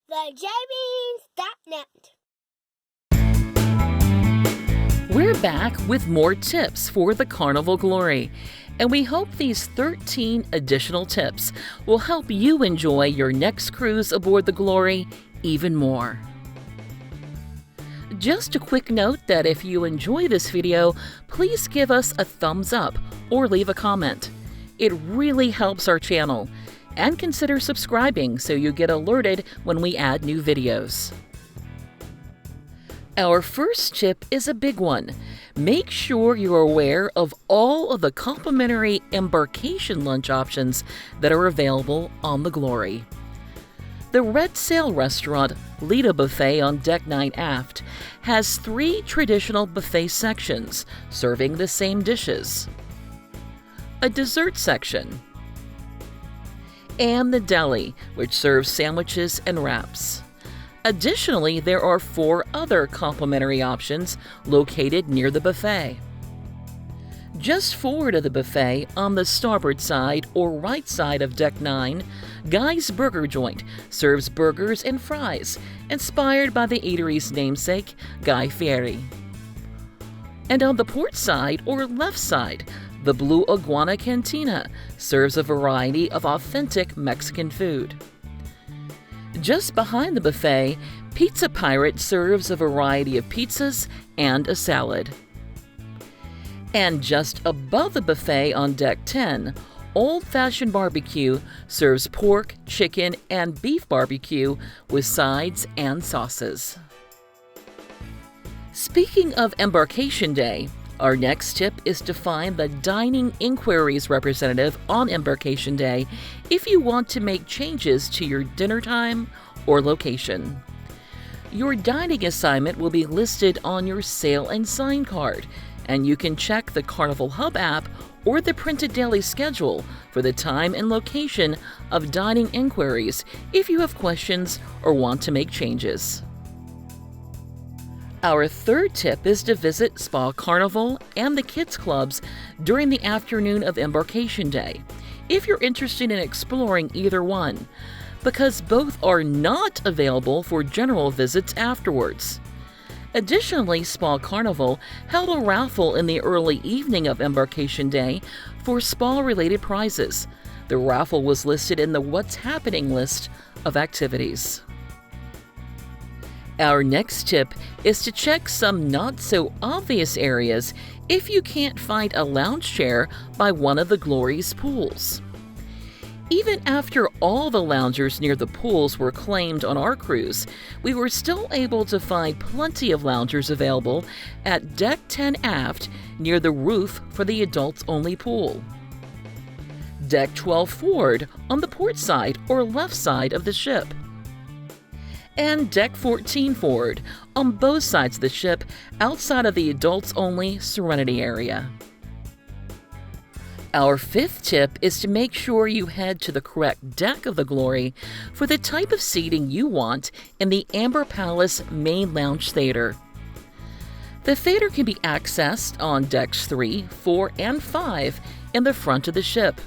thejbeans.net. We're back with more tips for the Carnival Glory, and we hope these 13 additional tips will help you enjoy your next cruise aboard the Glory even more. Just a quick note that if you enjoy this video, please give us a thumbs up or leave a comment. It really helps our channel. And consider subscribing so you get alerted when we add new videos. Our first tip is a big one. Make sure you're aware of all of the complimentary embarkation lunch options that are available on the Glory. The Red Sail Restaurant Lido Buffet on Deck 9 aft has 3 traditional buffet sections serving the same dishes, a dessert section, and the deli, which serves sandwiches and wraps. Additionally, there are 4 other complimentary options located near the buffet. Just forward of the buffet, on the starboard side or right side of Deck 9, Guy's Burger Joint serves burgers and fries, inspired by the eatery's namesake, Guy Fieri. And on the port side or left side, the Blue Iguana Cantina serves a variety of authentic Mexican food. Just behind the buffet, Pizza Pirate serves a variety of pizzas and a salad. And just above the buffet on Deck 10, Old Fashioned Barbecue serves pork, chicken, and beef barbecue with sides and sauces. Speaking of Embarkation Day, our next tip is to find the Dining Inquiries representative on Embarkation Day if you want to make changes to your dinner time or location. Your dining assignment will be listed on your sail and sign card, and you can check the Carnival Hub app or the printed daily schedule for the time and location of dining inquiries if you have questions or want to make changes. Our third tip is to visit Spa Carnival and the Kids Clubs during the afternoon of Embarkation Day, if you're interested in exploring either one, because both are not available for general visits afterwards. Additionally, Spa Carnival held a raffle in the early evening of Embarkation Day for spa-related prizes. The raffle was listed in the What's Happening list of activities. Our next tip is to check some not-so-obvious areas if you can't find a lounge chair by one of the Glory's pools. Even after all the loungers near the pools were claimed on our cruise, we were still able to find plenty of loungers available at Deck 10 aft near the roof for the adults-only pool, Deck 12 forward on the port side or left side of the ship, and Deck 14 forward on both sides of the ship outside of the adults-only Serenity area. Our fifth tip is to make sure you head to the correct deck of the Glory for the type of seating you want in the Amber Palace Main Lounge Theater. The theater can be accessed on Decks 3, 4, and 5 in the front of the ship.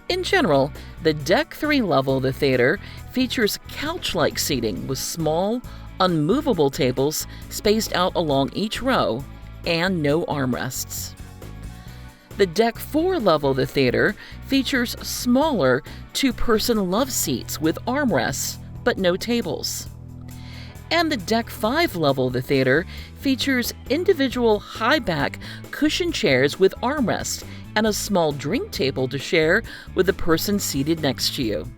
In general, the Deck 3 level of the theater features couch-like seating with small, unmovable tables spaced out along each row and no armrests. The Deck 4 level of the theater features smaller 2-person love seats with armrests, but no tables. And the Deck 5 level of the theater features individual high-back cushion chairs with armrests and a small drink table to share with the person seated next to you.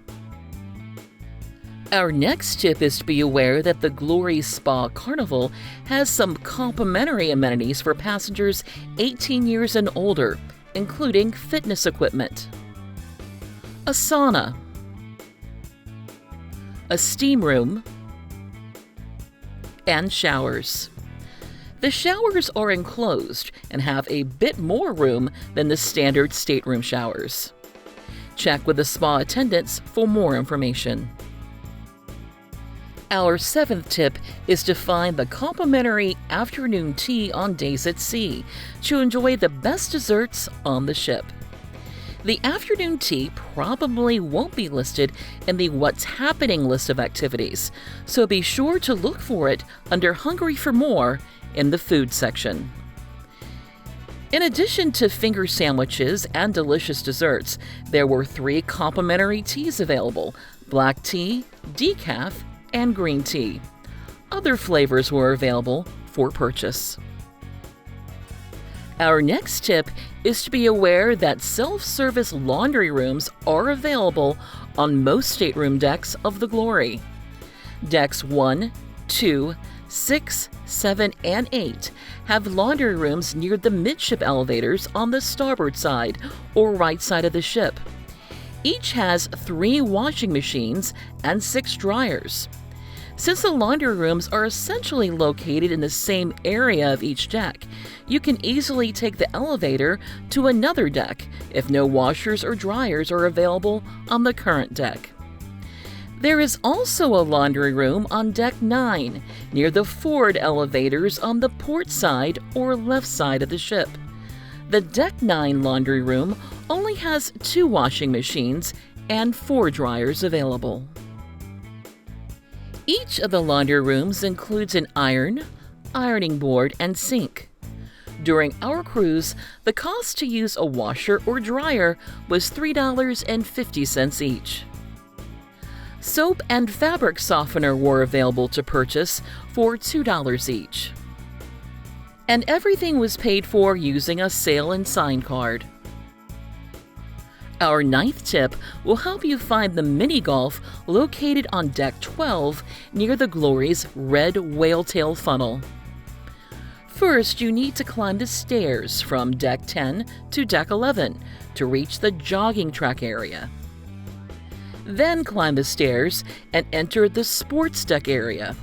Our next tip is to be aware that the Glory Spa Carnival has some complimentary amenities for passengers 18 years and older, including fitness equipment, a sauna, a steam room, and showers. The showers are enclosed and have a bit more room than the standard stateroom showers. Check with the spa attendants for more information. Our seventh tip is to find the complimentary afternoon tea on days at sea to enjoy the best desserts on the ship. The afternoon tea probably won't be listed in the What's Happening list of activities, so be sure to look for it under Hungry for More in the food section. In addition to finger sandwiches and delicious desserts, there were 3 complimentary teas available: black tea, decaf, and green tea. Other flavors were available for purchase. Our next tip is to be aware that self-service laundry rooms are available on most stateroom decks of the Glory. Decks 1, 2, 6, 7, and 8 have laundry rooms near the midship elevators on the starboard side or right side of the ship. Each has 3 washing machines and 6 dryers. Since the laundry rooms are essentially located in the same area of each deck, you can easily take the elevator to another deck if no washers or dryers are available on the current deck. There is also a laundry room on Deck 9, near the forward elevators on the port side or left side of the ship. The Deck 9 laundry room only has 2 washing machines and 4 dryers available. Each of the laundry rooms includes an iron, ironing board, and sink. During our cruise, the cost to use a washer or dryer was $3.50 each. Soap and fabric softener were available to purchase for $2 each. And everything was paid for using a sail and sign card. Our 9th tip will help you find the mini golf located on Deck 12 near the Glory's red whale tail funnel. First, you need to climb the stairs from Deck 10 to Deck 11 to reach the jogging track area. Then climb the stairs and enter the sports deck area.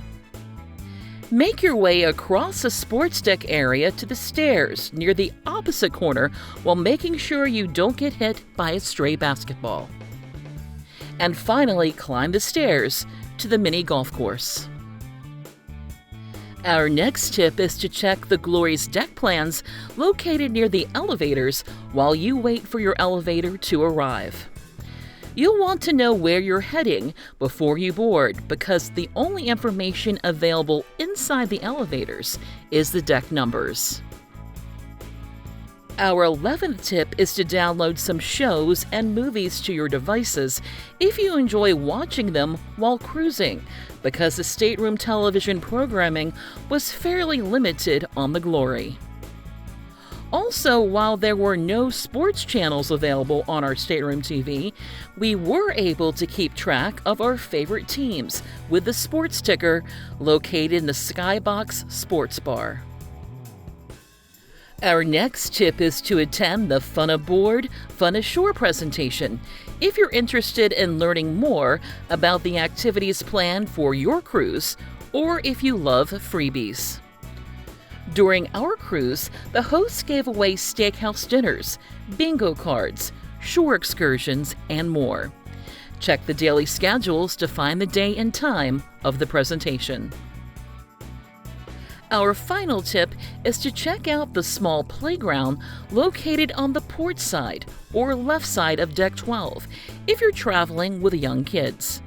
Make your way across the sports deck area to the stairs near the opposite corner while making sure you don't get hit by a stray basketball. And finally, climb the stairs to the mini golf course. Our next tip is to check the Glory's deck plans located near the elevators while you wait for your elevator to arrive. You'll want to know where you're heading before you board because the only information available inside the elevators is the deck numbers. Our 11th tip is to download some shows and movies to your devices if you enjoy watching them while cruising, because the stateroom television programming was fairly limited on the Glory. Also, while there were no sports channels available on our stateroom TV, we were able to keep track of our favorite teams with the sports ticker located in the Skybox Sports Bar. Our next tip is to attend the Fun Aboard Fun Ashore presentation if you're interested in learning more about the activities planned for your cruise or if you love freebies. During our cruise, the hosts gave away steakhouse dinners, bingo cards, shore excursions, and more. Check the daily schedules to find the day and time of the presentation. Our final tip is to check out the small playground located on the port side or left side of Deck 12 if you're traveling with young kids.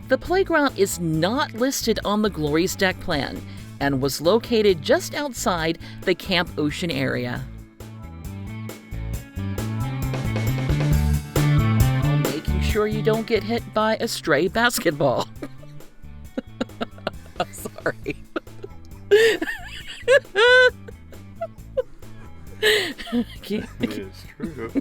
The playground is not listed on the Glory's deck plan and was located just outside the Camp Ocean area. While making sure you don't get hit by a stray basketball. I'm sorry. It's true.